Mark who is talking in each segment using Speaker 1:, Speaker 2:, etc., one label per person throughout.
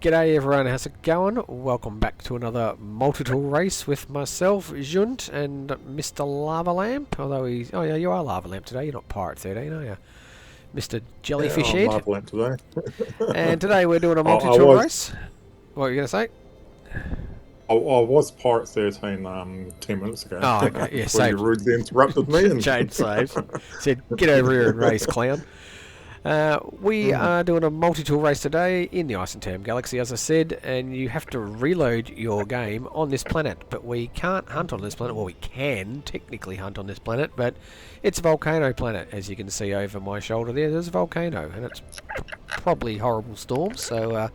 Speaker 1: G'day everyone, how's it going? Welcome back to another Multitool race with myself, Zhunt, and Mr. Lavalamp. Although he's... Oh yeah, you are Lavalamp today, you're not Pirate 13, are you? Mr. Jellyfish
Speaker 2: Yeah, I'm
Speaker 1: Head.
Speaker 2: Lavalamp today.
Speaker 1: And today we're doing a
Speaker 2: I
Speaker 1: Multitool
Speaker 2: was
Speaker 1: race. What were you going to say?
Speaker 2: I was Pirate 13 10 minutes ago.
Speaker 1: Oh, okay, yeah,
Speaker 2: Before you
Speaker 1: saved.
Speaker 2: rudely interrupted me and
Speaker 1: Jade saves. Said, get over here and race, clown. We are doing a multi-tool race today in the Ice and Tam Galaxy, as I said, and you have to reload your game on this planet, but we can't hunt on this planet. Well, we can technically hunt on this planet, but it's a volcano planet, as you can see over my shoulder there. There's a volcano, and it's probably horrible storms, so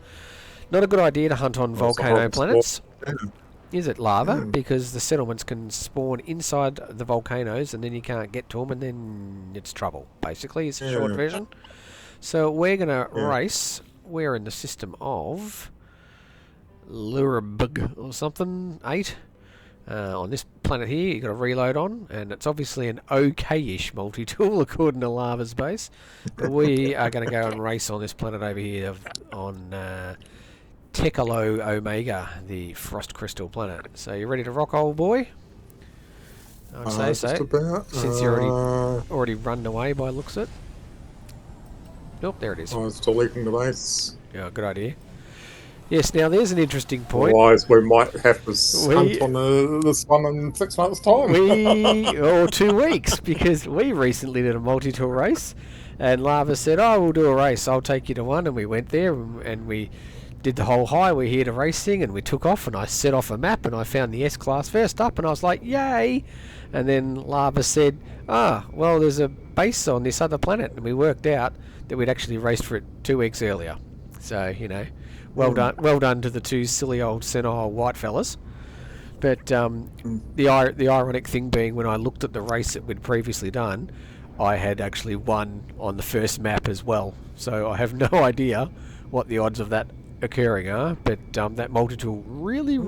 Speaker 1: not a good idea to hunt on volcano planets. Is it lava? Because the settlements can spawn inside the volcanoes and then you can't get to them and then it's trouble, basically. It's a short version. So we're going to race. We're in the system of Lurabug or something, 8. On this planet here, you've got to reload on, and it's obviously an okay-ish multi-tool according to Lava's base. But we are going to go and race on this planet over here on... Tekalo Omega, the frost crystal planet. So you ready to rock, old boy? I'd say so.
Speaker 2: About,
Speaker 1: since you're already run away by looks of it. Nope, there it is.
Speaker 2: I was deleting the base.
Speaker 1: Yeah, good idea. Yes, now there's an interesting point.
Speaker 2: Otherwise, we might have to hunt on this one in 6 months' time.
Speaker 1: Or 2 weeks, because we recently did a multi-tool race, and Lava said, "Oh, we'll do a race. I'll take you to one," and we went there, and we did the whole we're here to race thing, and we took off, and I set off a map, and I found the S-Class first up, and I was like, yay! And then Lava said, well, there's a base on this other planet, and we worked out that we'd actually raced for it 2 weeks earlier. So, you know, well done to the two silly old senile white fellas. But the ironic thing being, when I looked at the race that we'd previously done, I had actually won on the first map as well. So I have no idea what the odds of that occurring are, but that multi-tool really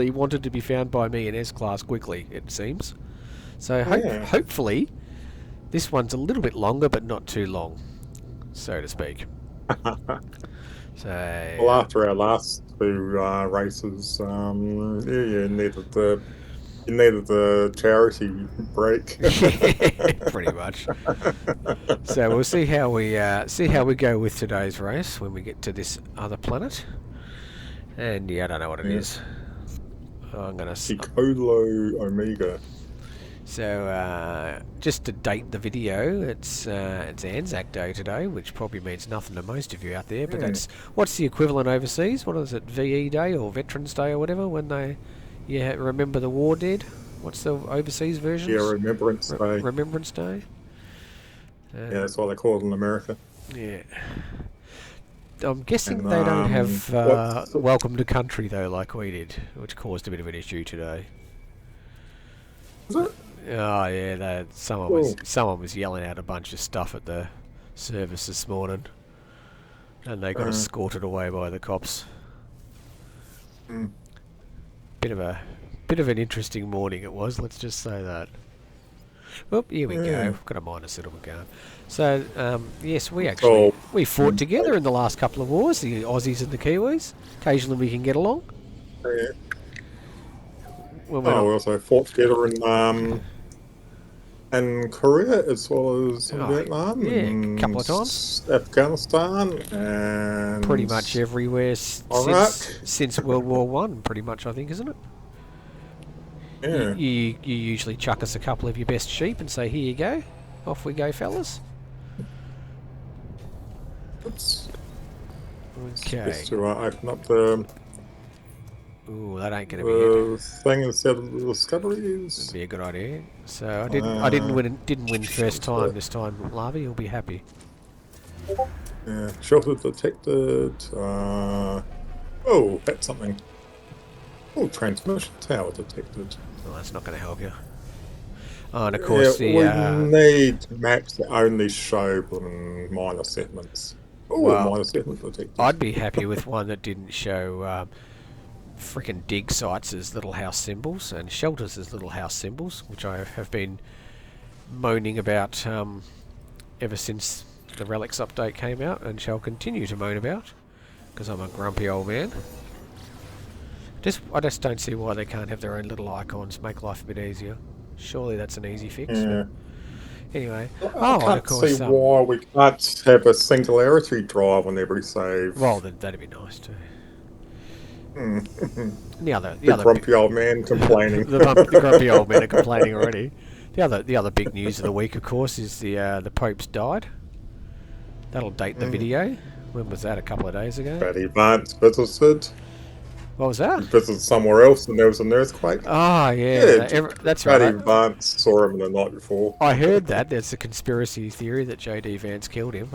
Speaker 1: wanted to be found by me in S-Class quickly, it seems. So hopefully this one's a little bit longer, but not too long, so to speak. So
Speaker 2: well, after our last 2 races, you needed the charity break.
Speaker 1: Pretty much. So we'll see how we go with today's race when we get to this other planet. And I don't know what it is. I'm gonna
Speaker 2: Tekalo Omega.
Speaker 1: So just to date the video, it's Anzac Day today, which probably means nothing to most of you out there. But that's what's the equivalent overseas? What is it? VE Day or Veterans Day or whatever? When they remember the war dead. What's the overseas version?
Speaker 2: Yeah, Remembrance Day.
Speaker 1: Remembrance Day.
Speaker 2: Yeah, that's what they call it in America.
Speaker 1: Yeah. I'm guessing they don't have Welcome to Country though, like we did, which caused a bit of an issue today.
Speaker 2: Is it?
Speaker 1: Oh yeah, someone was yelling out a bunch of stuff at the service this morning, and they got escorted away by the cops. Bit of an interesting morning it was. Let's just say that. Oop, here we go. Got a minor settlement going. So yes, we fought together in the last couple of wars, the Aussies and the Kiwis. Occasionally we can get along.
Speaker 2: Yeah. We also fought together in Korea as well as in Vietnam.
Speaker 1: Yeah, a couple of times.
Speaker 2: Afghanistan and
Speaker 1: pretty much everywhere since World War One. Pretty much, I think, isn't it?
Speaker 2: Yeah.
Speaker 1: You usually chuck us a couple of your best sheep and say, "Here you go, off we go, fellas."
Speaker 2: Oops.
Speaker 1: Okay.
Speaker 2: Just to open up the.
Speaker 1: Ooh, that ain't going to be it.
Speaker 2: Thing instead of the discoveries.
Speaker 1: That'd be a good idea. So I didn't win first time this time, Lava. You'll be happy.
Speaker 2: Yeah, shelter detected. Oh, that's something. Oh, transmission tower detected.
Speaker 1: Well, that's not going to help you. Oh, and of course
Speaker 2: we need maps that only show minor settlements. Oh, minor settlements detected.
Speaker 1: I'd be happy with one that didn't show frickin' dig sites as little house symbols and shelters as little house symbols, which I have been moaning about ever since the Relics update came out, and shall continue to moan about. because I'm a grumpy old man. I just don't see why they can't have their own little icons, make life a bit easier. Surely that's an easy fix.
Speaker 2: Yeah.
Speaker 1: Anyway,
Speaker 2: I
Speaker 1: and of
Speaker 2: can't
Speaker 1: course,
Speaker 2: see why we can't have a singularity drive on every save.
Speaker 1: well, that'd be nice too.
Speaker 2: Mm.
Speaker 1: And the
Speaker 2: The
Speaker 1: other
Speaker 2: grumpy old man complaining.
Speaker 1: the grumpy old men are complaining already. The other big news of the week, of course, is the Pope's died. That'll date the video. When was that? A couple of days ago.
Speaker 2: Fatty Vance visited.
Speaker 1: What was that?
Speaker 2: He visited somewhere else and there was an earthquake.
Speaker 1: Oh,
Speaker 2: Yeah,
Speaker 1: that's
Speaker 2: Fatty
Speaker 1: right.
Speaker 2: Vance saw him the night before.
Speaker 1: I heard that. There's a conspiracy theory that J.D. Vance killed him.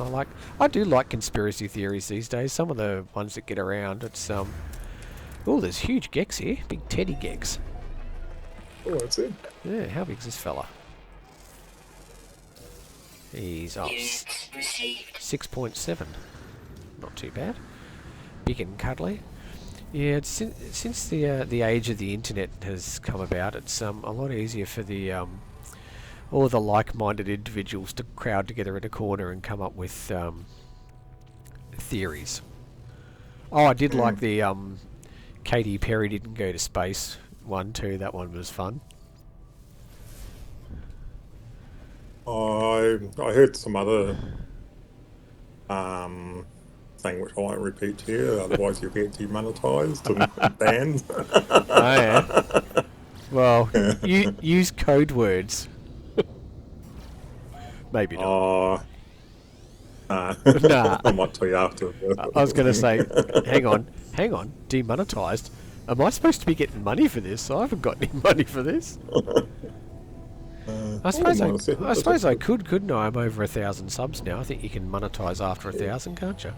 Speaker 1: I do like conspiracy theories these days. Some of the ones that get around, it's oh, there's huge gecks here. Big teddy gecks.
Speaker 2: Oh, that's it.
Speaker 1: Yeah, how big's this fella? He's up 6.7. Not too bad. Big and cuddly. Yeah, it's since the age of the internet has come about, it's a lot easier for the all the like-minded individuals to crowd together in a corner and come up with theories. Oh, I did like the Katy Perry didn't go to space one too. That one was fun.
Speaker 2: I heard some other thing which I won't repeat here, otherwise you'll get demonetized and banned.
Speaker 1: Oh yeah. Well, you use code words. Maybe not. Nah.
Speaker 2: I might tell you after.
Speaker 1: I was going to say, hang on, demonetized. Am I supposed to be getting money for this? I haven't got any money for this. I suppose I could, couldn't I? I'm over 1,000 subs now. I think you can monetize after 1,000, can't you?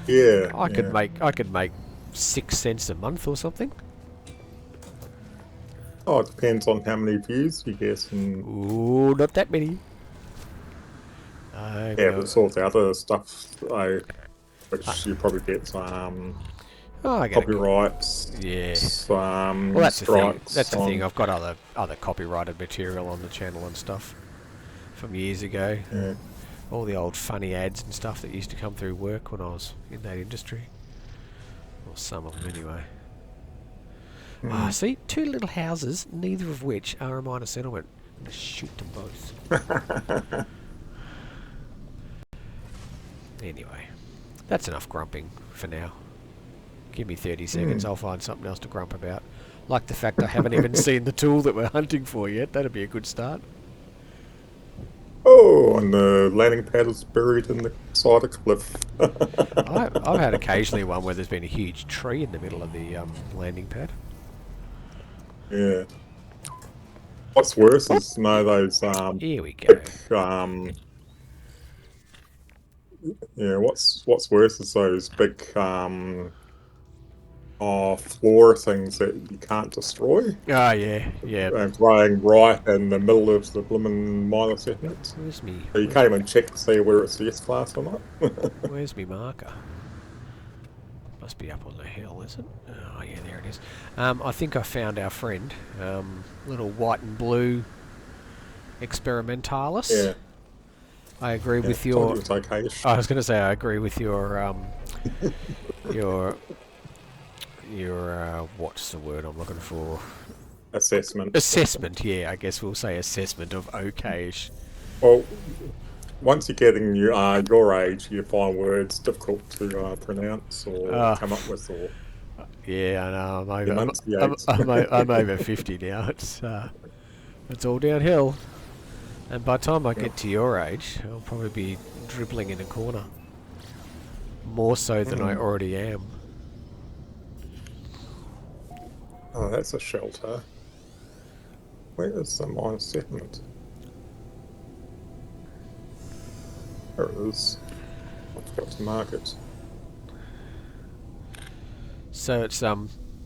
Speaker 2: Yeah.
Speaker 1: I could make 6 cents a month or something.
Speaker 2: Oh, it depends on how many views you get. And
Speaker 1: Ooh, not that many.
Speaker 2: yeah, but sort of the other stuff, which you probably get copyrights.
Speaker 1: Yeah.
Speaker 2: Well,
Speaker 1: that's the thing.
Speaker 2: strikes.
Speaker 1: That's the thing. I've got other copyrighted material on the channel and stuff from years ago.
Speaker 2: Yeah.
Speaker 1: All the old funny ads and stuff that used to come through work when I was in that industry. Or some of them anyway. Ah, see, 2 little houses, neither of which are a minor settlement. I'm going to shoot them both. Anyway, that's enough grumping for now. Give me 30 seconds, I'll find something else to grump about. Like the fact I haven't even seen the tool that we're hunting for yet. That'd be a good start.
Speaker 2: Oh, and the landing pad is buried in the side of cliff.
Speaker 1: I've had occasionally one where there's been a huge tree in the middle of the landing pad.
Speaker 2: Yeah. What's worse is those
Speaker 1: Here we go.
Speaker 2: yeah, what's worse is those big floor things that you can't destroy.
Speaker 1: Oh yeah.
Speaker 2: Lying right in the middle of the blooming minor settlement.
Speaker 1: Where's me?
Speaker 2: So you can't even check to see whether it's S class or not.
Speaker 1: Where's me marker? Must be up on the hill, is it? Oh yeah, there it is. I think I found our friend, little white and blue experimentalis.
Speaker 2: Yeah.
Speaker 1: I agree with your.
Speaker 2: It's okay.
Speaker 1: I was going to say I agree with your what's the word I'm looking for?
Speaker 2: Assessment.
Speaker 1: Assessment, yeah. I guess we'll say assessment of okayish.
Speaker 2: Well, once you're getting your age, you find words difficult to pronounce or come up with. Or
Speaker 1: yeah, I know. I'm over 50 now. It's all downhill. And by the time I get to your age, I'll probably be dribbling in a corner. More so than I already am.
Speaker 2: Oh, that's a shelter. Where is the minor settlement? There it is. I've got to mark it.
Speaker 1: So it's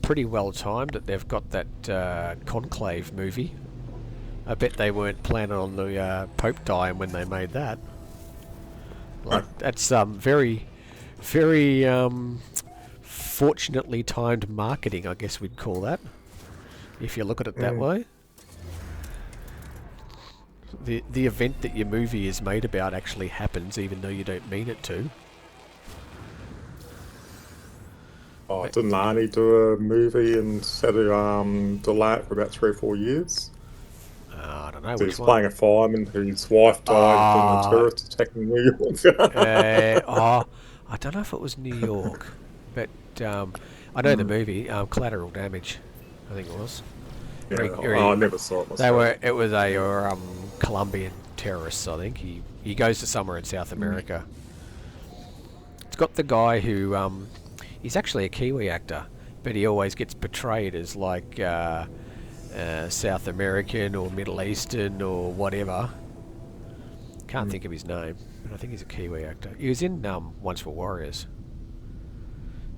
Speaker 1: pretty well timed that they've got that Conclave movie. I bet they weren't planning on the Pope dying when they made that. Like that's very, very fortunately timed marketing, I guess we'd call that, if you look at it that way. The event that your movie is made about actually happens, even though you don't mean it to.
Speaker 2: Oh, didn't Arnie do a movie and had to delay it for about 3 or 4 years?
Speaker 1: I don't know
Speaker 2: So
Speaker 1: which
Speaker 2: he's
Speaker 1: one.
Speaker 2: playing a fireman whose wife died in a
Speaker 1: Ah,
Speaker 2: terrorist attack in New York.
Speaker 1: oh, I don't know if it was New York, but I know the
Speaker 2: Mm,
Speaker 1: movie, Collateral Damage, I think it was.
Speaker 2: yeah, oh, I never saw it
Speaker 1: They
Speaker 2: myself.
Speaker 1: were. It was a Colombian terrorists. I think he goes to somewhere in South
Speaker 2: Mm.
Speaker 1: America. It's got the guy who he's actually a Kiwi actor, but he always gets portrayed as like South American or Middle Eastern or whatever. Can't
Speaker 2: Mm.
Speaker 1: think of his name, but I think he's a Kiwi actor. He was in Once for Warriors.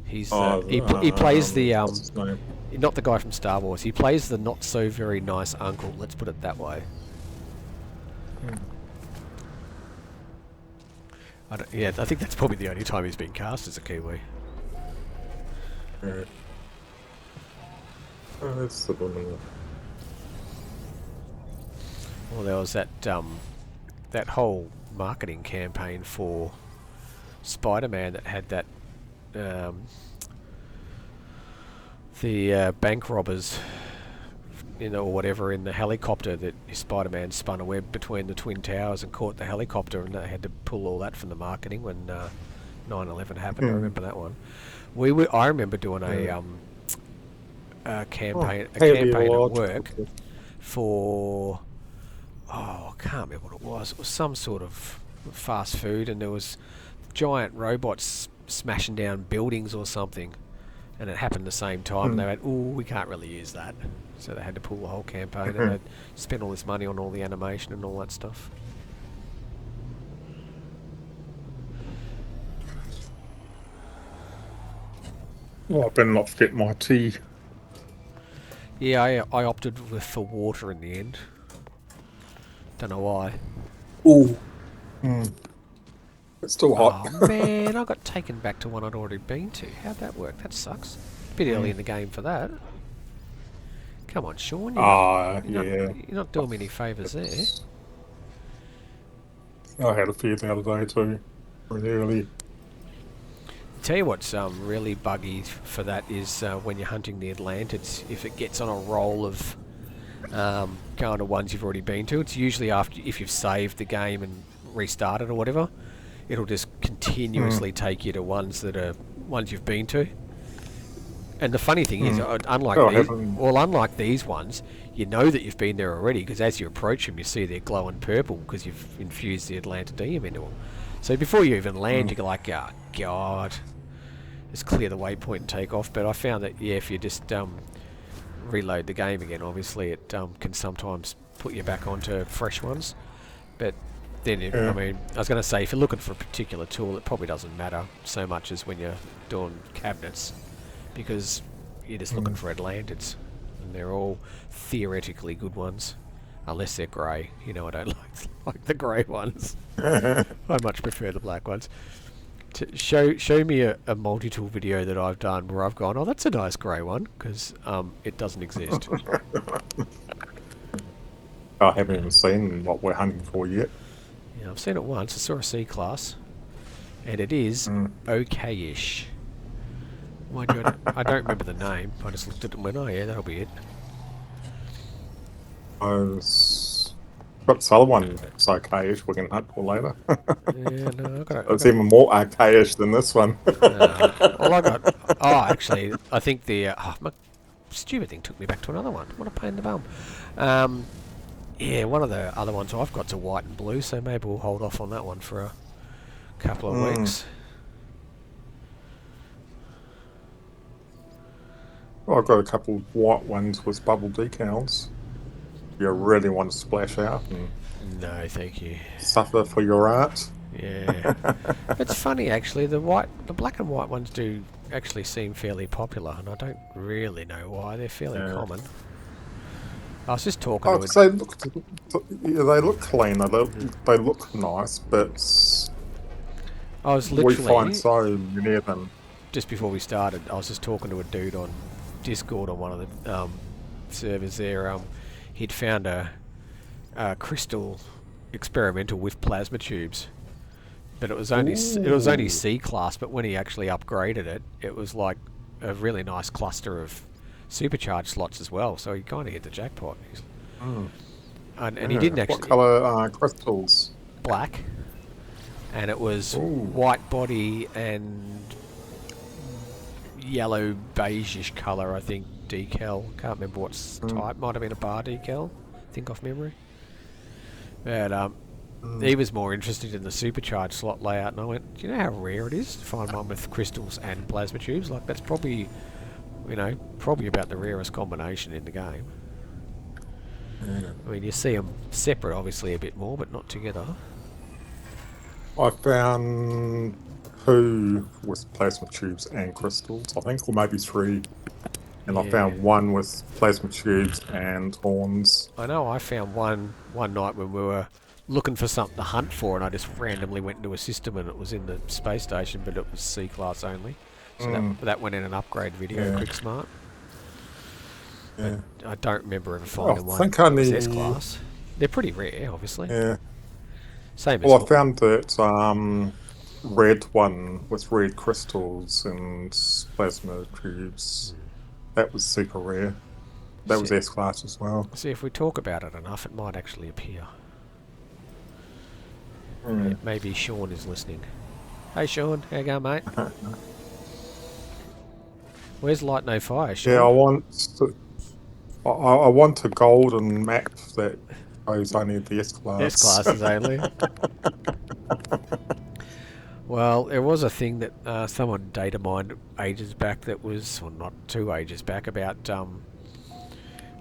Speaker 1: He's
Speaker 2: Oh,
Speaker 1: he plays the
Speaker 2: what's his name?
Speaker 1: not the guy from Star Wars. He plays the not so very nice uncle. Let's put it that way.
Speaker 2: Mm.
Speaker 1: Yeah, I think that's probably the only time he's been cast as a Kiwi.
Speaker 2: Yeah. Oh, that's the one.
Speaker 1: Well, there was that whole marketing campaign for Spider-Man that had that the bank robbers, or whatever, in the helicopter that Spider-Man spun a web between the Twin Towers and caught the helicopter, and they had to pull all that from the marketing when 9/11 happened. I
Speaker 2: Mm.
Speaker 1: remember that one. I remember doing
Speaker 2: Yeah.
Speaker 1: a
Speaker 2: Oh,
Speaker 1: campaign at
Speaker 2: teleological.
Speaker 1: work for, I can't remember what it was. It was some sort of fast food, and there was giant robots smashing down buildings or something, and it happened at the same time. And they
Speaker 2: Mm.
Speaker 1: went, "Oh, we can't really use that," so they had to pull the whole campaign, and they'd spent all this money on all the animation and all that stuff.
Speaker 2: Well, I better not forget my tea.
Speaker 1: Yeah, I opted for water in the end. Don't know why.
Speaker 2: Ooh. Mm. It's still hot.
Speaker 1: Oh man, I got taken back to one I'd already been to. How'd that work? That sucks. Bit early in
Speaker 2: Mm.
Speaker 1: the game for that. Come on, Sean.
Speaker 2: Yeah.
Speaker 1: You're not doing me any favours there.
Speaker 2: I had a few the other day too. Really early.
Speaker 1: Tell you what's really buggy for that is when you're hunting the Atlantids. If it gets on a roll of going to ones you've already been to, it's usually after if you've saved the game and restarted or whatever. It'll just continuously take you to ones you've been to. And the funny thing is, unlike these ones, you know that you've been there already because as you approach them, you see they're glowing purple because you've infused the Atlantidium into them. So before you even land, you're like, oh god, just clear the waypoint and take off. But I found that if you just reload the game again, obviously it can sometimes put you back onto fresh ones. But then, I mean, I was going to say, if you're looking for a particular tool, it probably doesn't matter so much as when you're doing cabinets, because you're just looking for Atlantids, and they're all theoretically good ones, unless they're grey. I don't like the grey ones. I much prefer the black ones. Show me a multi-tool video that I've done where I've gone, oh, that's a nice grey one, because it doesn't exist.
Speaker 2: I haven't even seen what we're hunting for yet.
Speaker 1: Yeah, I've seen it once. I saw a C-class, and it is okay-ish. Mind you, I don't remember the name. I just looked at it and went, oh yeah, that'll be it.
Speaker 2: Got this other one that's okay-ish we can hunt for later.
Speaker 1: Yeah, no,
Speaker 2: It's even more okay-ish than this one.
Speaker 1: Actually, I think my stupid thing took me back to another one. What a pain in the bum. Yeah, one of the other ones I've got's a white and blue, so maybe we'll hold off on that one for a couple of weeks.
Speaker 2: Well, I've got a couple of white ones with bubble decals. You really want to splash out and
Speaker 1: No, thank you.
Speaker 2: suffer for your art.
Speaker 1: Yeah. It's funny, actually. The black and white ones do actually seem fairly popular, and I don't really know why. They're fairly common. I was just talking to
Speaker 2: they look clean. They look nice, but
Speaker 1: I was
Speaker 2: we
Speaker 1: literally,
Speaker 2: find so many of them.
Speaker 1: just before we started, I was just talking to a dude on Discord on one of the servers there. He'd found a crystal experimental with plasma tubes, but it was only C class. But when he actually upgraded it, it was like a really nice cluster of supercharged slots as well. So he kind of hit the jackpot. And he didn't actually.
Speaker 2: What colour crystals?
Speaker 1: Black. And it was
Speaker 2: Ooh.
Speaker 1: white body and yellow beigeish colour, I think, decal. Can't remember what type. Might have been a bar decal, I think, off memory. But he was more interested in the supercharged slot layout, and I went, do you know how rare it is to find one with crystals and plasma tubes? Like, that's probably, probably about the rarest combination in the game. I mean, you see them separate, obviously, a bit more, but not together.
Speaker 2: I found 2 with plasma tubes and crystals, I think, or maybe 3. And I found 1 with plasma tubes and horns.
Speaker 1: I know I found one night when we were looking for something to hunt for, and I just randomly went into a system and it was in the space station, but it was C-class only. So that went in an upgrade video, quick smart.
Speaker 2: Yeah.
Speaker 1: But I don't remember ever finding one
Speaker 2: think I
Speaker 1: with
Speaker 2: need...
Speaker 1: S-class. They're pretty rare, obviously.
Speaker 2: Yeah.
Speaker 1: Same as...
Speaker 2: Well, I found that red one with red crystals and plasma tubes. That was super rare. That was S-class as well.
Speaker 1: See, if we talk about it enough, it might actually appear. Maybe Sean is listening. Hey Sean, how you going, mate? Where's Light No Fire, Sean?
Speaker 2: Yeah, I want a golden map that goes only the S-class.
Speaker 1: S-classes only. Well, there was a thing that someone data mined ages back that was, well, not too ages back, about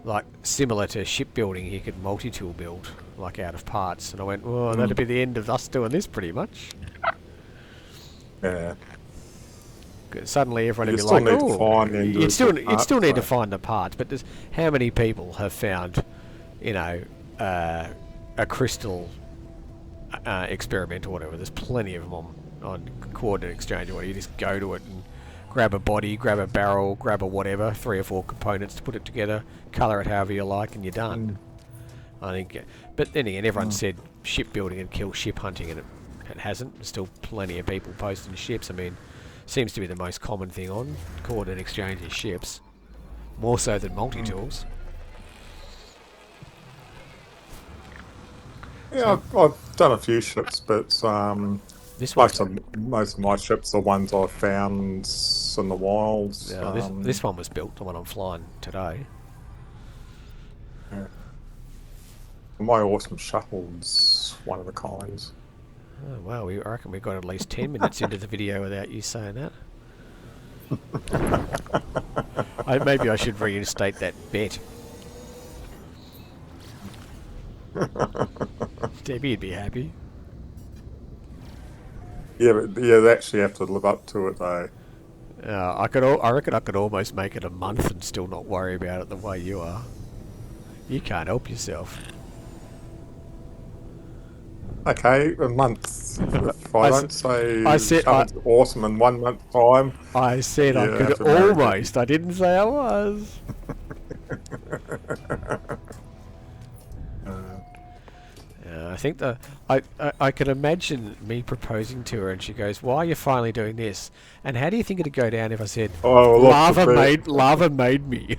Speaker 1: like similar to shipbuilding, you could multi-tool build like out of parts, and I went, well, that'd be the end of us doing this pretty much.
Speaker 2: Yeah.
Speaker 1: Suddenly everyone would be like, oh, you'd still need to find the parts, but there's, how many people have found, a crystal experiment or whatever? There's plenty of them on Coordinate Exchange or whatever. You just go to it and grab a body, grab a barrel, grab a whatever, 3 or 4 components to put it together, colour it however you like, and you're done. I think, but then again, everyone said shipbuilding and kill ship hunting, and it hasn't. There's still plenty of people posting ships. I mean, seems to be the most common thing on Coordinate Exchange is ships, more so than multi-tools.
Speaker 2: Yeah, I've done a few ships, but most of my ships are ones I've found in the wilds.
Speaker 1: Yeah, this one was built, the one I'm flying today.
Speaker 2: Yeah. My awesome shuttle's one of the kinds.
Speaker 1: Oh, wow, I reckon we got at least 10 minutes into the video without you saying that. Maybe I should reinstate that bet. Debbie'd be happy.
Speaker 2: Yeah, but they actually have to live up to it, though.
Speaker 1: I reckon I could almost make it a month and still not worry about it the way you are. You can't help yourself.
Speaker 2: Okay, a month. If I don't say awesome in 1 month's time.
Speaker 1: I said I could almost. I didn't say I was. I think I could imagine me proposing to her, and she goes, "Why are you finally doing this? And how do you think it'd go down if I said, lava made me?"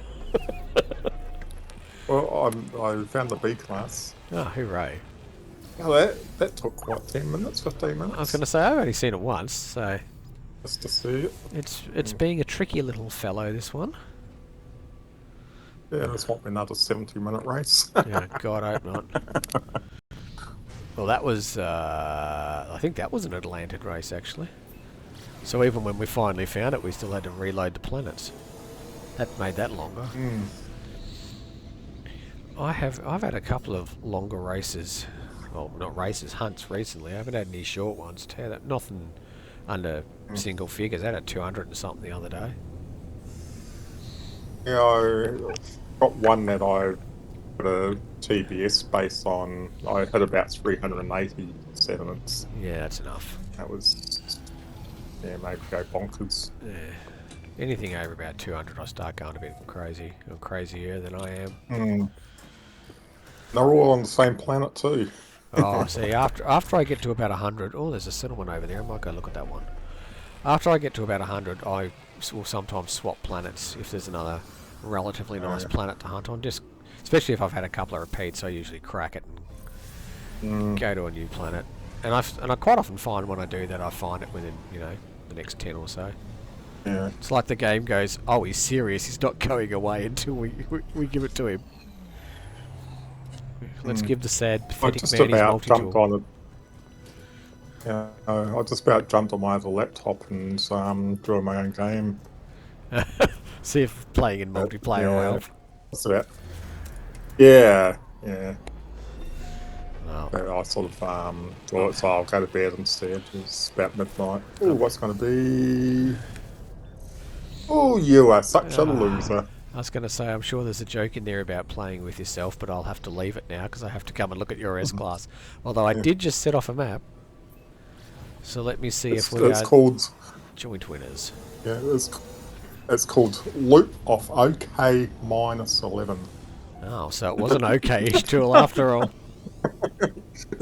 Speaker 2: Well, I found the B class.
Speaker 1: Oh, hooray!
Speaker 2: Oh, that took what, 10 minutes, 15 minutes?
Speaker 1: I was going to say I've only seen it once, so
Speaker 2: just to see it.
Speaker 1: It's being a tricky little fellow, this one.
Speaker 2: Yeah, this might be another 70-minute race.
Speaker 1: Yeah, God, I hope not. Well, that was, I think that was an Atlantic race, actually. So even when we finally found it, we still had to reload the planets. That made that longer. I've had a couple of longer races. Well, not races, hunts recently. I haven't had any short ones. Nothing under single figures. I had a 200 and something the other day.
Speaker 2: Yeah, I got one that I put a TBS based on. I had about 380 sediments.
Speaker 1: Yeah, that's enough.
Speaker 2: That was, maybe go bonkers.
Speaker 1: Yeah. Anything over about 200, I start going a bit crazy, or crazier than I am.
Speaker 2: They're all on the same planet too.
Speaker 1: Oh, see, after I get to about 100, oh, there's a settlement over there. I might go look at that one. After I get to about 100, I will sometimes swap planets if there's another relatively nice planet to hunt on. Just especially if I've had a couple of repeats, I usually crack it and go to a new planet. And I quite often find when I do that, I find it within the next 10 or so.
Speaker 2: Yeah.
Speaker 1: It's like the game goes, oh, he's serious. He's not going away until we give it to him. Let's give the sad, pathetic man his multi-tool.
Speaker 2: On it. Yeah, I just about jumped on my other laptop and drew my own game.
Speaker 1: See if playing in multiplayer will help.
Speaker 2: That's about. Yeah.
Speaker 1: Oh.
Speaker 2: But I sort of draw it, so I'll go to bed instead. It's about midnight. Oh, what's going to be? Oh, you are such a loser.
Speaker 1: I was going to say, I'm sure there's a joke in there about playing with yourself, but I'll have to leave it now because I have to come and look at your S-Class. Although I did just set off a map. So let me see if we are
Speaker 2: called
Speaker 1: joint winners.
Speaker 2: Yeah, it's called Loop of OK -11.
Speaker 1: Oh, so it was an OK-ish tool after all.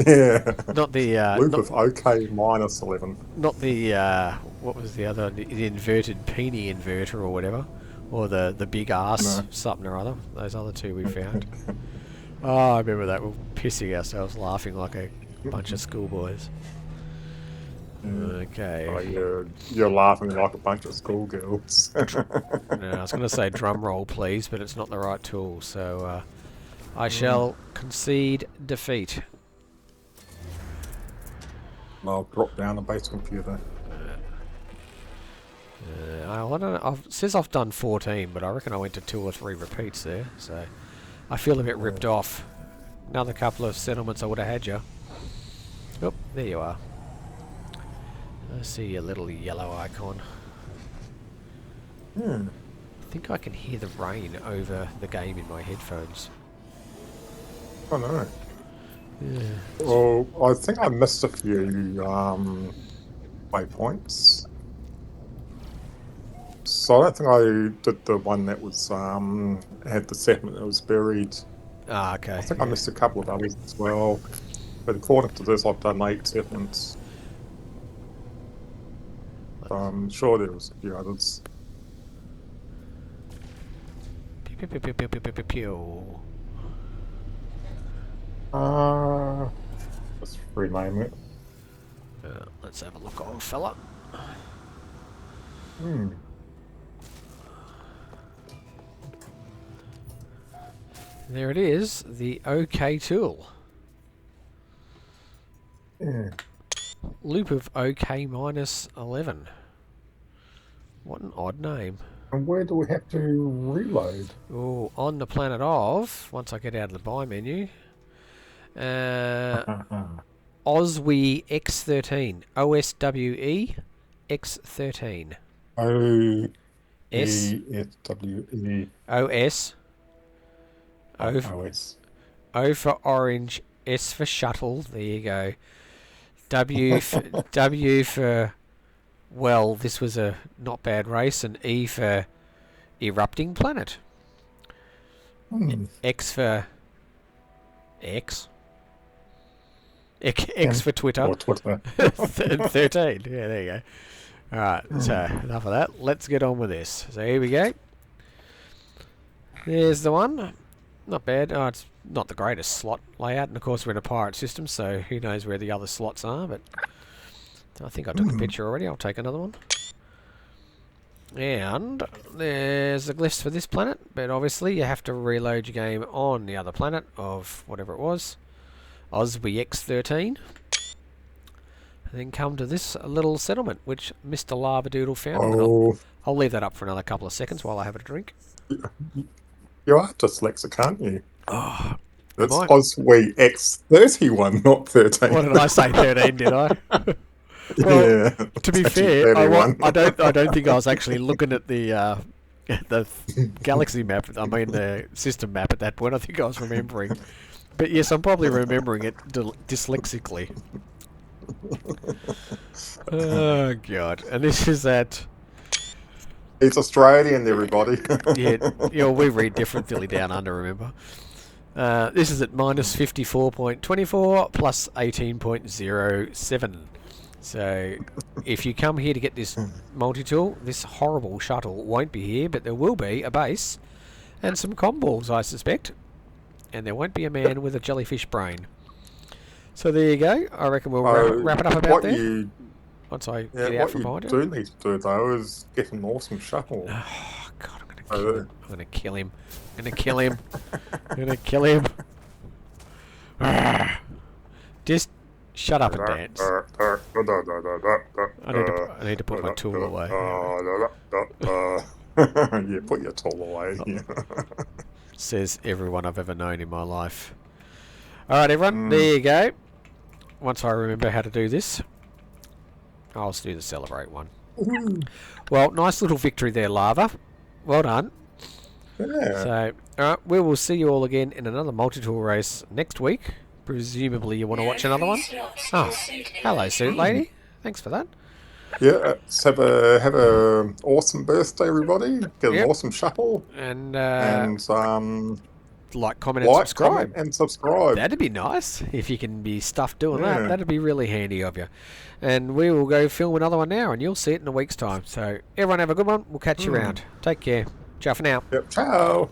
Speaker 2: Yeah.
Speaker 1: Not the
Speaker 2: Loop of OK -11.
Speaker 1: Not the what was the other, the inverted peenie inverter or whatever, or the big ass something or other. Those other two we found. Oh, I remember that. We were pissing ourselves laughing like a bunch of schoolboys. Okay.
Speaker 2: Oh, you're laughing like a bunch of schoolgirls.
Speaker 1: No, I was going to say drum roll, please, but it's not the right tool, so I shall concede defeat.
Speaker 2: I'll drop down the base computer.
Speaker 1: I don't know. It says I've done 14, but I reckon I went to 2 or 3 repeats there, so I feel a bit ripped off. Another couple of settlements I would have had you. Oh, there you are. I see your little yellow icon. I think I can hear the rain over the game in my headphones.
Speaker 2: Oh no.
Speaker 1: Yeah.
Speaker 2: Well, I think I missed a few waypoints. So I don't think I did the one that was had the settlement that was buried.
Speaker 1: Ah, okay.
Speaker 2: I think I missed a couple of others as well. But according to this, I've done 8 settlements. I'm sure there was a few others.
Speaker 1: Pew, pew, pew, pew, pew, pew, pew, pew.
Speaker 2: Let's rename it.
Speaker 1: Let's have a look, old fella. There it is, the OK tool. Loop of OK -11. What an odd name.
Speaker 2: And where do we have to reload?
Speaker 1: Oh, on the planet of, once I get out of the buy menu, OSWE X13. OSWE X13.
Speaker 2: O-E-S-W-E.
Speaker 1: OS.
Speaker 2: OS.
Speaker 1: O for orange, S for shuttle, there you go. W for well, this was a not bad race, and E for erupting planet. X for X. X for Twitter.
Speaker 2: Or Twitter.
Speaker 1: And 13. Yeah, there you go. Alright, so enough of that. Let's get on with this. So here we go. There's the one. Not bad. Oh, it's not the greatest slot layout, and of course we're in a pirate system, so who knows where the other slots are, but I think I took a picture already. I'll take another one. And there's the glyphs for this planet, but obviously you have to reload your game on the other planet of whatever it was, OSWE X13, and then come to this little settlement, which Mr. Lavadoodle found.
Speaker 2: Oh.
Speaker 1: I'll leave that up for another couple of seconds while I have a drink.
Speaker 2: You are dyslexic, aren't you?
Speaker 1: Oh,
Speaker 2: it's OSWE X31, not 13.
Speaker 1: What did I say? 13, did I? Well,
Speaker 2: yeah.
Speaker 1: To be fair, I don't think I was actually looking at the galaxy map. I mean the system map at that point. I think I was remembering. But yes, I'm probably remembering it dyslexically. Oh god! And this is at.
Speaker 2: It's Australian, everybody.
Speaker 1: yeah, we read differently down under. Remember, this is at -54.24 plus 18.07. So, if you come here to get this multi-tool, this horrible shuttle won't be here, but there will be a base and some comm balls, I suspect. And there won't be a man with a jellyfish brain. So there you go. I reckon we'll wrap it up about there. Once I get out from behind
Speaker 2: you. What you do need to do, though, is get an awesome shuttle.
Speaker 1: Oh, God, I'm going to kill him. I'm going to kill him. I'm going to kill him. Just shut up and dance. I need to put my tool away.
Speaker 2: Yeah, put your tool away.
Speaker 1: Says everyone I've ever known in my life. Alright, everyone, there you go. Once I remember how to do this, I'll do the celebrate one. Well, nice little victory there, Lava. Well done.
Speaker 2: Yeah.
Speaker 1: So, alright, we will see you all again in another multi-tool race next week. Presumably you want to watch another one. Oh, hello, suit lady. Thanks for that.
Speaker 2: Yeah, have a awesome birthday, everybody. Get an awesome shuttle.
Speaker 1: And
Speaker 2: like,
Speaker 1: comment, and subscribe.
Speaker 2: Comment, and subscribe.
Speaker 1: That'd be nice if you can be stuffed doing that. That'd be really handy of you. And we will go film another one now, and you'll see it in a week's time. So everyone have a good one. We'll catch you around. Take care. Ciao for now.
Speaker 2: Yep. Ciao.